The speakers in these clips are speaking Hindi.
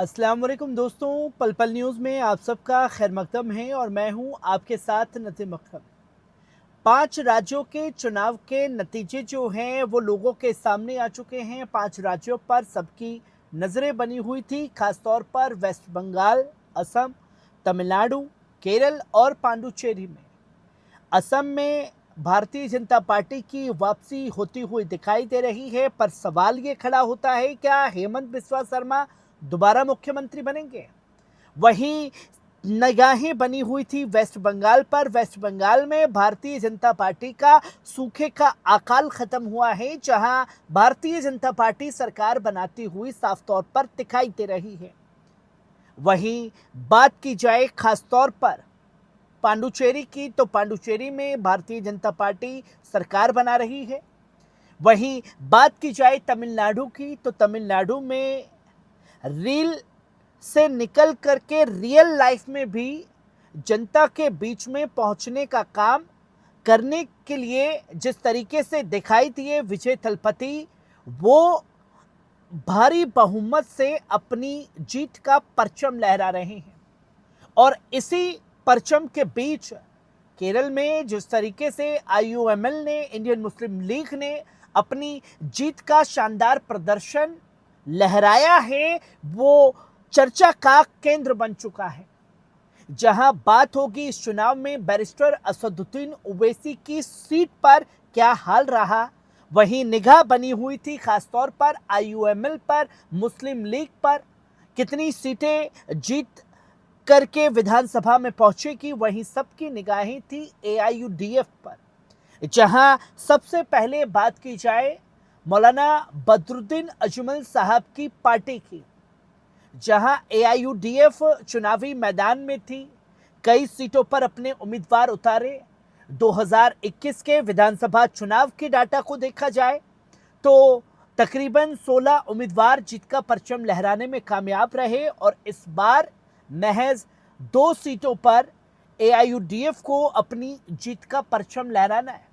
अस्सलाम वालेकुम दोस्तों, पल पल न्यूज़ में आप सबका खैर मकदम है और मैं हूं आपके साथ नसीम अकरम। 5 राज्यों के चुनाव के नतीजे जो हैं वो लोगों के सामने आ चुके हैं। 5 राज्यों पर सबकी नज़रें बनी हुई थी, खासतौर पर वेस्ट बंगाल, असम, तमिलनाडु, केरल और पांडुचेरी में। असम में भारतीय जनता पार्टी की वापसी होती हुई दिखाई दे रही है, पर सवाल ये खड़ा होता है, क्या हेमंत बिस्वा शर्मा दोबारा मुख्यमंत्री बनेंगे? वहीं निगाहें बनी हुई थी वेस्ट बंगाल पर। वेस्ट बंगाल में भारतीय जनता पार्टी का सूखे का अकाल खत्म हुआ है, जहां भारतीय जनता पार्टी सरकार बनाती हुई साफ तौर पर दिखाई दे रही है। वहीं बात की जाए खासतौर पर पांडुचेरी की, तो पांडुचेरी में भारतीय जनता पार्टी सरकार बना रही है। वहीं बात की जाए तमिलनाडु की, तो तमिलनाडु में रील से निकल करके रियल लाइफ में भी जनता के बीच में पहुंचने का काम करने के लिए जिस तरीके से दिखाई दिए विजय थलपति, वो भारी बहुमत से अपनी जीत का परचम लहरा रहे हैं। और इसी परचम के बीच केरल में जिस तरीके से आईयूएमएल ने, इंडियन मुस्लिम लीग ने अपनी जीत का शानदार प्रदर्शन लहराया है, वो चर्चा का केंद्र बन चुका है। जहां बात होगी इस चुनाव में बैरिस्टर असदुद्दीन ओवैसी की सीट पर क्या हाल रहा, वहीं निगाह बनी हुई थी खासतौर पर आईयूएमएल पर, मुस्लिम लीग पर, कितनी सीटें जीत करके विधानसभा में पहुंचेगी। वहीं सबकी निगाहें थी एआईयूडीएफ पर, जहां सबसे पहले बात की जाए मौलाना बदरुद्दीन अजमल साहब की पार्टी की, जहां एआईयूडीएफ चुनावी मैदान में थी, कई सीटों पर अपने उम्मीदवार उतारे। 2021 के विधानसभा चुनाव के डाटा को देखा जाए तो तकरीबन 16 उम्मीदवार जीत का परचम लहराने में कामयाब रहे, और इस बार महज 2 सीटों पर एआईयूडीएफ को अपनी जीत का परचम लहराना है।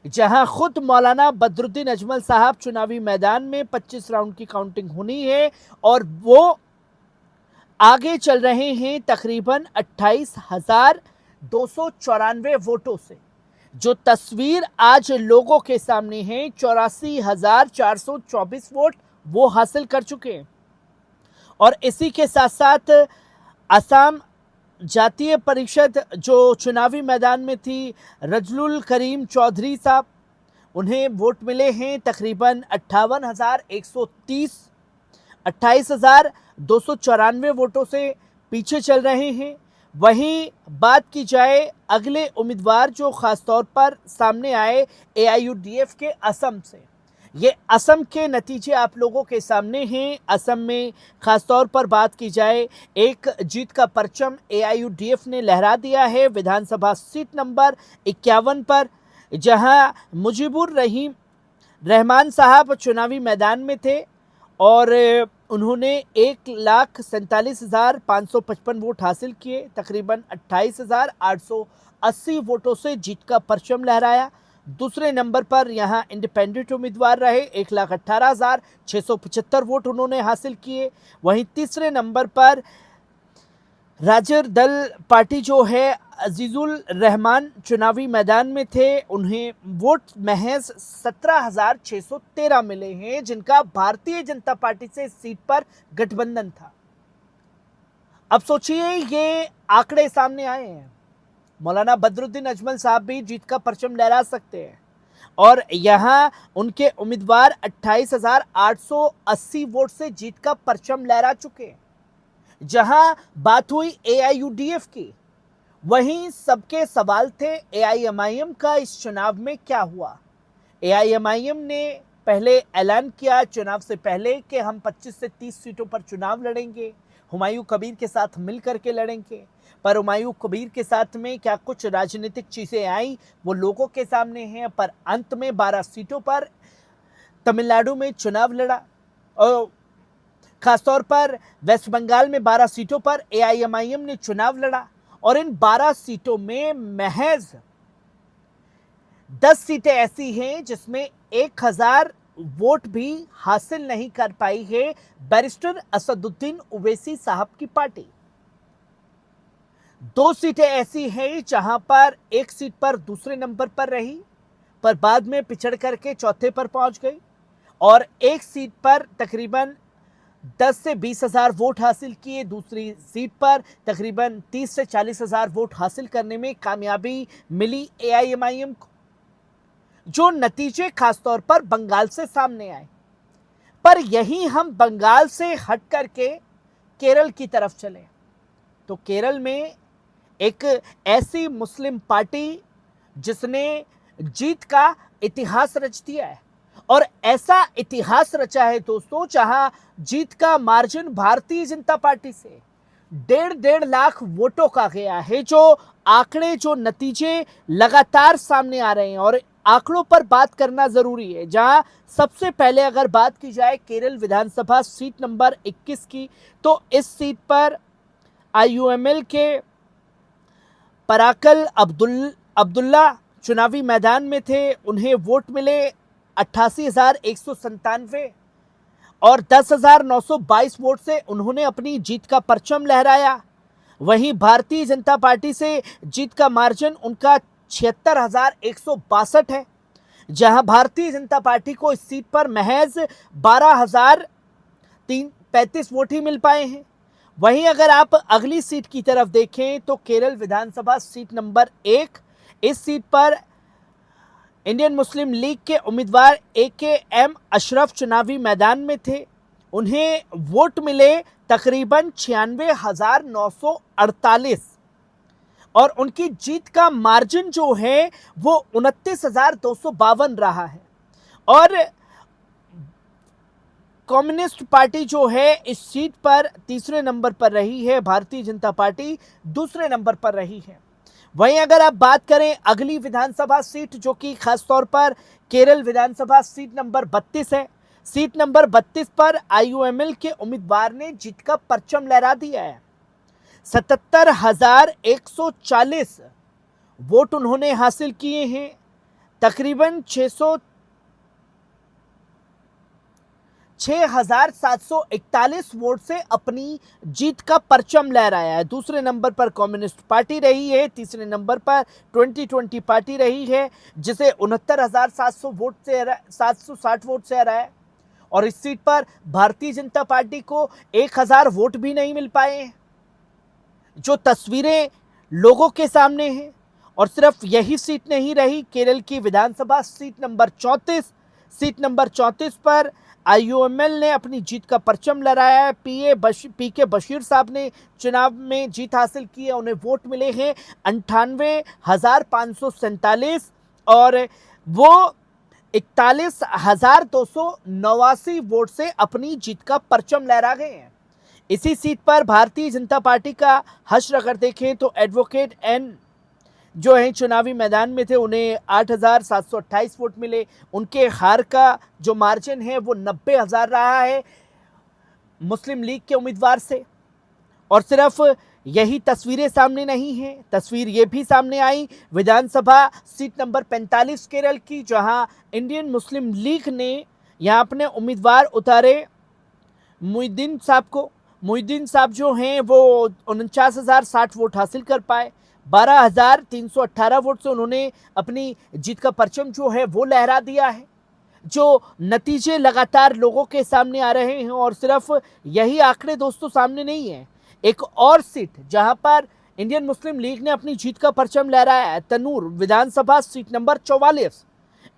जहां खुद मौलाना बदरुद्दीन अजमल साहब चुनावी मैदान में 25 राउंड की काउंटिंग होनी है और वो आगे चल रहे हैं तकरीबन 28,294 वोटों से। जो तस्वीर आज लोगों के सामने है, 84,424 वोट वो हासिल कर चुके हैं। और इसी के साथ साथ असम जातीय परिषद जो चुनावी मैदान में थी, रजलुल करीम चौधरी साहब, उन्हें वोट मिले हैं तकरीबन 58,130, 28,294 वोटों से पीछे चल रहे हैं। वहीं बात की जाए अगले उम्मीदवार जो खासतौर पर सामने आए एआईयूडीएफ के असम से, ये असम के नतीजे आप लोगों के सामने हैं। असम में खासतौर पर बात की जाए, एक जीत का परचम एआईयूडीएफ ने लहरा दिया है विधानसभा सीट नंबर 51 पर, जहां मुजीबुर रहमान साहब चुनावी मैदान में थे और उन्होंने 1,47,555 वोट हासिल किए, तकरीबन 28,880 वोटों से जीत का परचम लहराया। दूसरे नंबर पर यहां इंडिपेंडेंट उम्मीदवार रहे, 1,18,675 वोट उन्होंने हासिल किए। वहीं तीसरे नंबर पर राजर दल पार्टी जो है, अजीजुल रहमान चुनावी मैदान में थे, उन्हें वोट महज 17,613 मिले हैं, जिनका भारतीय जनता पार्टी से सीट पर गठबंधन था। अब सोचिए ये आंकड़े सामने आए हैं, मौलाना बदरुद्दीन अजमल साहब भी जीत का परचम लहरा सकते हैं, और यहां उनके उम्मीदवार 28,880 वोट से जीत का परचम लहरा चुके हैं। जहां बात हुई एआईयूडीएफ की, वहीं सबके सवाल थे एआईएमआईएम का इस चुनाव में क्या हुआ। एआईएमआईएम ने पहले ऐलान किया चुनाव से पहले कि हम 25 से 30 सीटों पर चुनाव लड़ेंगे, हुमायूं कबीर के साथ मिल करके लड़ेंगे। पर हुमायूं कबीर के साथ में क्या कुछ राजनीतिक चीजें आई, वो लोगों के सामने हैं। पर अंत में 12 सीटों पर तमिलनाडु में चुनाव लड़ा, और खासतौर पर वेस्ट बंगाल में 12 सीटों पर एआईएमआईएम ने चुनाव लड़ा, और इन 12 सीटों में महज 10 सीटें ऐसी हैं जिसमें 1,000 वोट भी हासिल नहीं कर पाई है बैरिस्टर असदुद्दीन ओवैसी साहब की पार्टी। 2 सीटें ऐसी हैं जहां पर एक सीट पर दूसरे नंबर पर रही, पर बाद में पिछड़ करके चौथे पर पहुंच गई, और एक सीट पर तकरीबन 10 से 20 हजार वोट हासिल किए, दूसरी सीट पर तकरीबन 30 से 40 हजार वोट हासिल करने में कामयाबी मिली एआईएमआईएम को। जो नतीजे खासतौर पर बंगाल से सामने आए, पर यहीं हम बंगाल से हट करके केरल की तरफ चले तो केरल में एक ऐसी मुस्लिम पार्टी जिसने जीत का इतिहास रच दिया है, और ऐसा इतिहास रचा है दोस्तों जहां जीत का मार्जिन भारतीय जनता पार्टी से 1.5 लाख वोटों का गया है। जो आंकड़े, जो नतीजे लगातार सामने आ रहे हैं, और आंकड़ों पर बात करना जरूरी है। जहां सबसे पहले अगर बात की जाए केरल विधानसभा सीट नंबर 21 की, तो इस सीट पर आईयूएमएल के पराकल अब्दुल्ला चुनावी मैदान में थे। उन्हें वोट मिले 88,197 और 10,922 वोट से उन्होंने अपनी जीत का परचम लहराया। वहीं भारतीय जनता पार्टी से जीत का मार्जिन उनका 76,162 है, जहां भारतीय जनता पार्टी को इस सीट पर महज 12,335 वोट ही मिल पाए हैं। वहीं अगर आप अगली सीट की तरफ देखें तो केरल विधानसभा सीट नंबर 1, इस सीट पर इंडियन मुस्लिम लीग के उम्मीदवार AKM अशरफ चुनावी मैदान में थे। उन्हें वोट मिले तकरीबन 96,948 और उनकी जीत का मार्जिन जो है वो 29,252 रहा है। और कम्युनिस्ट पार्टी जो है इस सीट पर तीसरे नंबर पर रही है, भारतीय जनता पार्टी दूसरे नंबर पर रही है। वहीं अगर आप बात करें अगली विधानसभा सीट, जो कि खासतौर पर केरल विधानसभा सीट नंबर 32 है, सीट नंबर 32 पर आईयूएमएल के उम्मीदवार ने जीत का परचम लहरा दिया है। 77,140 वोट उन्होंने हासिल किए हैं। तकरीबन 6,741 वोट से अपनी जीत का परचम लहराया है। दूसरे नंबर पर कम्युनिस्ट पार्टी रही है, तीसरे नंबर पर 2020 पार्टी रही है, जिसे 69,700 वोट से 760 वोट से हराया। और इस सीट पर भारतीय जनता पार्टी को 1,000 वोट भी नहीं मिल पाए हैं। जो तस्वीरें लोगों के सामने हैं। और सिर्फ यही सीट नहीं रही, केरल की विधानसभा सीट नंबर 34, सीट नंबर 34 पर आईयूएमएल ने अपनी जीत का परचम लहराया है। पीके बशीर साहब ने चुनाव में जीत हासिल की है। उन्हें वोट मिले हैं 98,547 और वो 41,289 वोट से अपनी जीत का परचम लहरा गए हैं। इसी सीट पर भारतीय जनता पार्टी का हश्र अगर देखें तो एडवोकेट एन जो हैं चुनावी मैदान में थे, उन्हें 8,728 वोट मिले। उनके हार का जो मार्जिन है वो 90,000 रहा है मुस्लिम लीग के उम्मीदवार से। और सिर्फ यही तस्वीरें सामने नहीं हैं, तस्वीर ये भी सामने आई विधानसभा सीट नंबर 45 केरल की, जहां इंडियन मुस्लिम लीग ने यहां अपने उम्मीदवार उतारे मुहिद्दीन साहब को। मुहिद्दीन साहब जो हैं वो 49,060 वोट हासिल कर पाए। 12,318 वोट से उन्होंने अपनी जीत का परचम जो है वो लहरा दिया है। जो नतीजे लगातार लोगों के सामने आ रहे हैं, और सिर्फ यही आंकड़े दोस्तों सामने नहीं है, एक और सीट जहां पर इंडियन मुस्लिम लीग ने अपनी जीत का परचम लहराया है, तनूर विधानसभा सीट नंबर 44।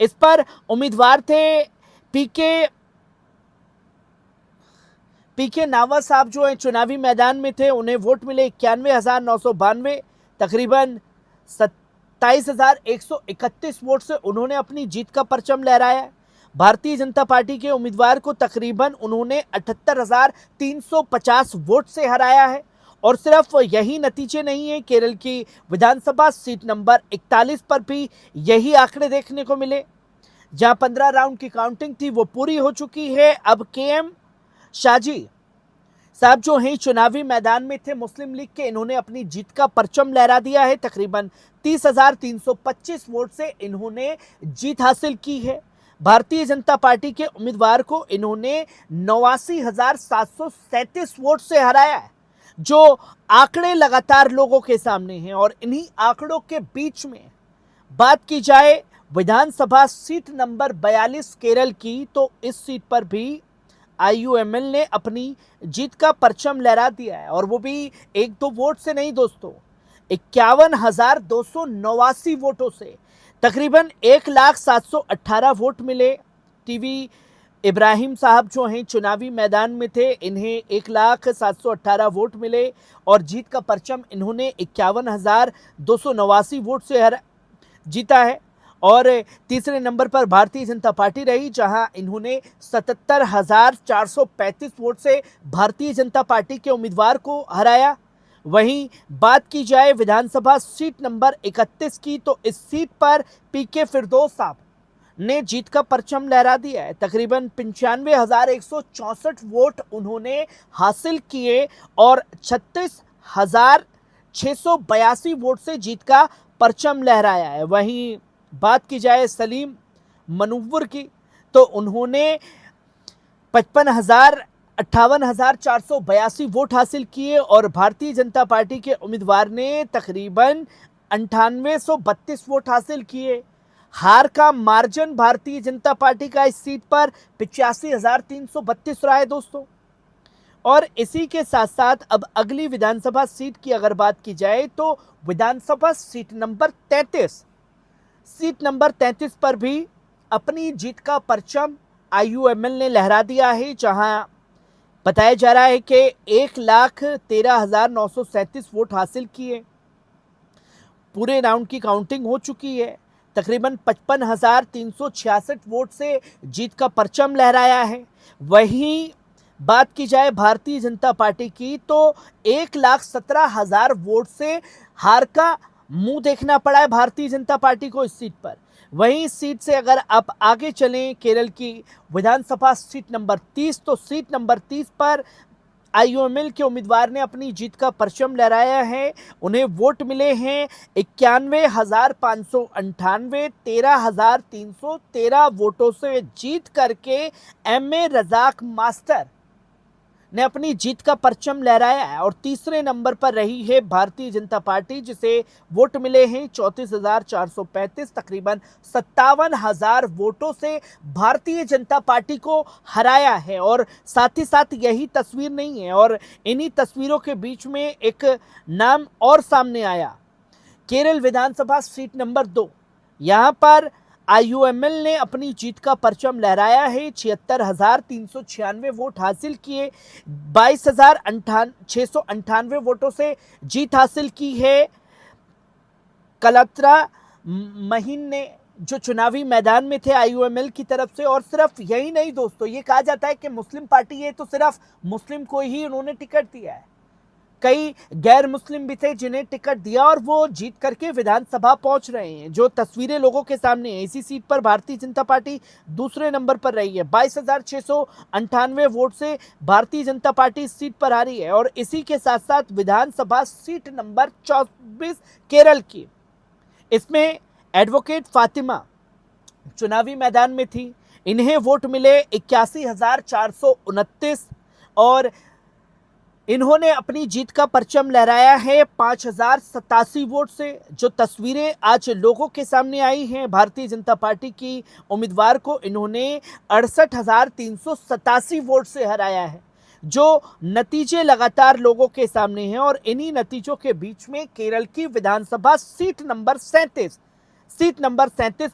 इस पर उम्मीदवार थे पीके नावा साहब जो है चुनावी मैदान में थे। उन्हें वोट मिले 91,992, तकरीबन 27,131 वोट से उन्होंने अपनी जीत का परचम लहराया। भारतीय जनता पार्टी के उम्मीदवार को तकरीबन उन्होंने 78,350 वोट से हराया है। और सिर्फ यही नतीजे नहीं है, केरल की विधानसभा सीट नंबर 41 पर भी यही आंकड़े देखने को मिले, जहां 15 राउंड की काउंटिंग थी वो पूरी हो चुकी है। अब KM शाजी साहब जो हैं चुनावी मैदान में थे मुस्लिम लीग के, इन्होंने अपनी जीत का परचम लहरा दिया है। तकरीबन 30,325 वोट से इन्होंने जीत हासिल की है। भारतीय जनता पार्टी के उम्मीदवार को इन्होंने 89,737 वोट से हराया है, जो आंकड़े लगातार लोगों के सामने हैं। और इन्हीं आंकड़ों के बीच में बात की जाए विधानसभा सीट नंबर 42 केरल की, तो इस सीट पर भी आईयूएमएल ने अपनी जीत का परचम लहरा दिया है, और वो भी एक दो वोट से नहीं दोस्तों, 51,289 वोटों से। तकरीबन 1,07,18 वोट मिले। टीवी इब्राहिम साहब जो हैं चुनावी मैदान में थे, इन्हें 1,07,18 वोट मिले और जीत का परचम इन्होंने 51,289 वोट से जीता है। और तीसरे नंबर पर भारतीय जनता पार्टी रही, जहां इन्होंने 77,435 वोट से भारतीय जनता पार्टी के उम्मीदवार को हराया। वहीं बात की जाए विधानसभा सीट नंबर 31 की, तो इस सीट पर पीके फिरदौस साहब ने जीत का परचम लहरा दिया है। तकरीबन 95,164 वोट उन्होंने हासिल किए और 36,682 वोट से जीत का परचम लहराया है। वहीं बात की जाए सलीम मनूवर की, तो उन्होंने 58,482 वोट हासिल किए और भारतीय जनता पार्टी के उम्मीदवार ने तकरीबन 9832 वोट हासिल किए। हार का मार्जिन भारतीय जनता पार्टी का इस सीट पर 85,332 रहा है दोस्तों। और इसी के साथ साथ अब अगली विधानसभा सीट की अगर बात की जाए, तो विधानसभा सीट नंबर 33 पर भी अपनी जीत का परचम आईयूएमएल ने लहरा दिया है, जहां बताया जा रहा है कि 1,13,937 वोट हासिल किए। पूरे राउंड की काउंटिंग हो चुकी है। तकरीबन 55,366 वोट से जीत का परचम लहराया है। वहीं बात की जाए भारतीय जनता पार्टी की, तो 1,17,000 वोट से हार का मुंह देखना पड़ा है भारतीय जनता पार्टी को इस सीट पर। वहीं इस सीट से अगर आप आगे चलें केरल की विधानसभा सीट नंबर 30, तो सीट नंबर 30 पर आईयूएमएल के उम्मीदवार ने अपनी जीत का परचम लहराया है। उन्हें वोट मिले हैं 91,598, 13,313 वोटों से जीत करके एमए रजाक मास्टर ने अपनी जीत का परचम लहराया है। और तीसरे नंबर पर रही है भारतीय जनता पार्टी, जिसे वोट मिले हैं 34,435, तकरीबन 57,000 वोटों से भारतीय जनता पार्टी को हराया है। और साथ ही साथ यही तस्वीर नहीं है, और इन्हीं तस्वीरों के बीच में एक नाम और सामने आया, केरल विधानसभा सीट नंबर 2। यहाँ पर आईयूएमएल ने अपनी जीत का परचम लहराया है। 76,396 वोट हासिल किए, 22,698 वोटों से जीत हासिल की है। कलत्रा महीन ने जो चुनावी मैदान में थे आईयूएमएल की तरफ से। और सिर्फ यही नहीं दोस्तों, ये कहा जाता है कि मुस्लिम पार्टी है तो सिर्फ मुस्लिम को ही उन्होंने टिकट दिया है। कई गैर मुस्लिम भी थे जिन्हें टिकट दिया और वो जीत करके विधानसभा पहुंच रहे हैं, जो तस्वीरें लोगों के सामने हैं। इसी सीट पर भारतीय जनता पार्टी दूसरे नंबर पर रही है। 22,698 वोट से भारतीय जनता पार्टी इस सीट पर हारी है। और इसी के साथ साथ विधानसभा सीट नंबर 24 केरल की, इसमें एडवोकेट फातिमा चुनावी मैदान में थी। इन्हें वोट मिले 81,429 और इन्होंने अपनी जीत का परचम लहराया है 5,087 वोट से। जो तस्वीरें आज लोगों के सामने आई हैं भारतीय जनता पार्टी की उम्मीदवार को इन्होंने 68,387 वोट से हराया है। जो नतीजे लगातार लोगों के सामने हैं, और इन्हीं नतीजों के बीच में केरल की विधानसभा सीट नंबर 37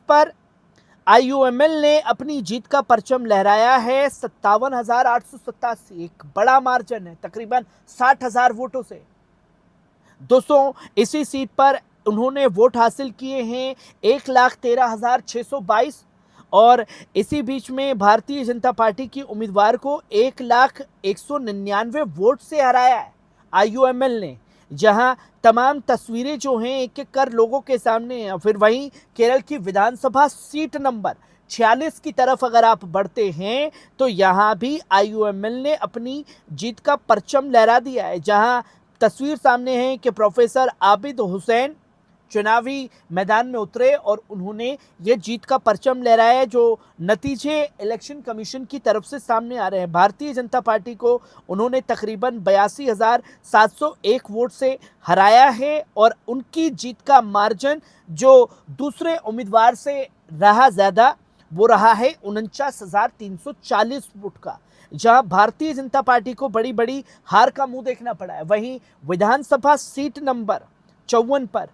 पर आईयूएमएल ने अपनी जीत का परचम लहराया है 57,887। एक बड़ा मार्जिन है, तकरीबन 60,000 वोटों से। दोस्तों इसी सीट पर उन्होंने वोट हासिल किए हैं 1,13,622 और इसी बीच में भारतीय जनता पार्टी की उम्मीदवार को 1,199 वोट से हराया है आईयूएमएल ने, जहां तमाम तस्वीरें जो हैं एक एक कर लोगों के सामने हैं। फिर वहीं केरल की विधानसभा सीट नंबर 46 की तरफ अगर आप बढ़ते हैं, तो यहाँ भी आईयूएमएल ने अपनी जीत का परचम लहरा दिया है, जहां तस्वीर सामने है कि प्रोफेसर आबिद हुसैन चुनावी मैदान में उतरे और उन्होंने ये जीत का परचम लहराया जो नतीजे इलेक्शन कमीशन की तरफ से सामने आ रहे हैं। भारतीय जनता पार्टी को उन्होंने तकरीबन 82,701 वोट से हराया है और उनकी जीत का मार्जिन जो दूसरे उम्मीदवार से रहा ज़्यादा वो रहा है 49,340 वोट का, जहां भारतीय जनता पार्टी को बड़ी बड़ी हार का मुंह देखना पड़ा है। वहीं विधानसभा सीट नंबर 54 पर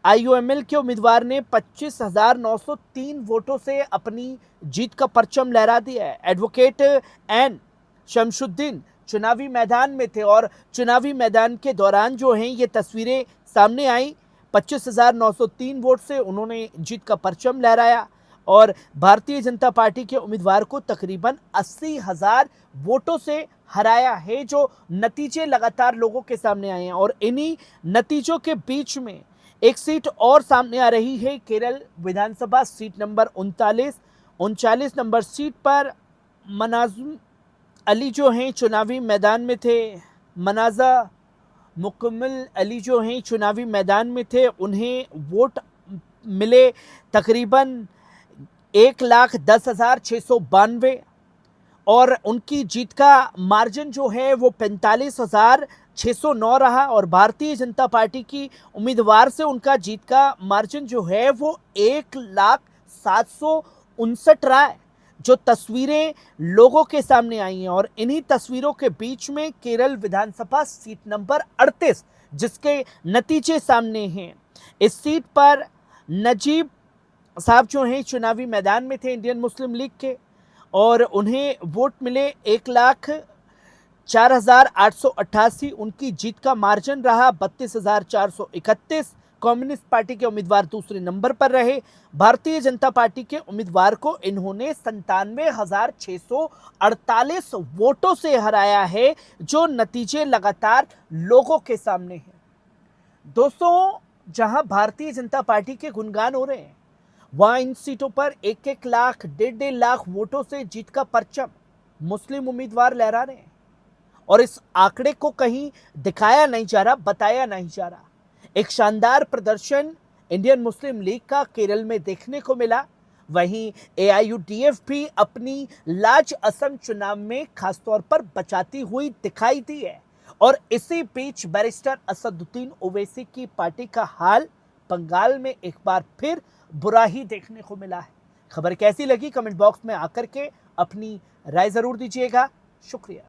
आईयूएमएल के उम्मीदवार ने 25,903 वोटों से अपनी जीत का परचम लहरा दिया है। एडवोकेट एन शमशुद्दीन चुनावी मैदान में थे और चुनावी मैदान के दौरान जो हैं ये तस्वीरें सामने आई। 25,903 वोट से उन्होंने जीत का परचम लहराया और भारतीय जनता पार्टी के उम्मीदवार को तकरीबन 80,000 वोटों से हराया है, जो नतीजे लगातार लोगों के सामने आए हैं। और इन्हीं नतीजों के बीच में एक सीट और सामने आ रही है, केरल विधानसभा सीट नंबर 39 नंबर सीट पर मनाज़ अली जो हैं चुनावी मैदान में थे। मनाज़ा मुकम्मल अली जो हैं चुनावी मैदान में थे, उन्हें वोट मिले तकरीबन 1,10,692 और उनकी जीत का मार्जिन जो है वो 45,609 रहा। और भारतीय जनता पार्टी की उम्मीदवार से उनका जीत का मार्जिन जो है वो 1,07,59 रहा है, जो तस्वीरें लोगों के सामने आई हैं। और इन्हीं तस्वीरों के बीच में केरल विधानसभा सीट नंबर 38 जिसके नतीजे सामने हैं, इस सीट पर नजीब साहब जो हैं चुनावी मैदान में थे इंडियन मुस्लिम लीग के, और उन्हें वोट मिले 1,04,888। उनकी जीत का मार्जिन रहा 32,431। कम्युनिस्ट पार्टी के उम्मीदवार दूसरे नंबर पर रहे। भारतीय जनता पार्टी के उम्मीदवार को इन्होंने 97,648 वोटों से हराया है, जो नतीजे लगातार लोगों के सामने हैं। दोस्तों, जहां भारतीय जनता पार्टी के गुणगान हो रहे हैं, वहां इन सीटों पर 1-1 लाख 1.5 लाख वोटों से जीत का परचम मुस्लिम उम्मीदवार लहरा रहे हैं। और इस आंकड़े को कहीं दिखाया नहीं जा रहा, बताया नहीं जा रहा। एक शानदार प्रदर्शन इंडियन मुस्लिम लीग का केरल में देखने को मिला। वहीं एआईयूडीएफ भी अपनी लाज असम चुनाव में खासतौर पर बचाती हुई दिखाई दी है। और इसी बीच बैरिस्टर असदुद्दीन ओवैसी की पार्टी का हाल बंगाल में एक बार फिर बुरा ही देखने को मिला है। खबर कैसी लगी कमेंट बॉक्स में आकर के अपनी राय जरूर दीजिएगा। शुक्रिया।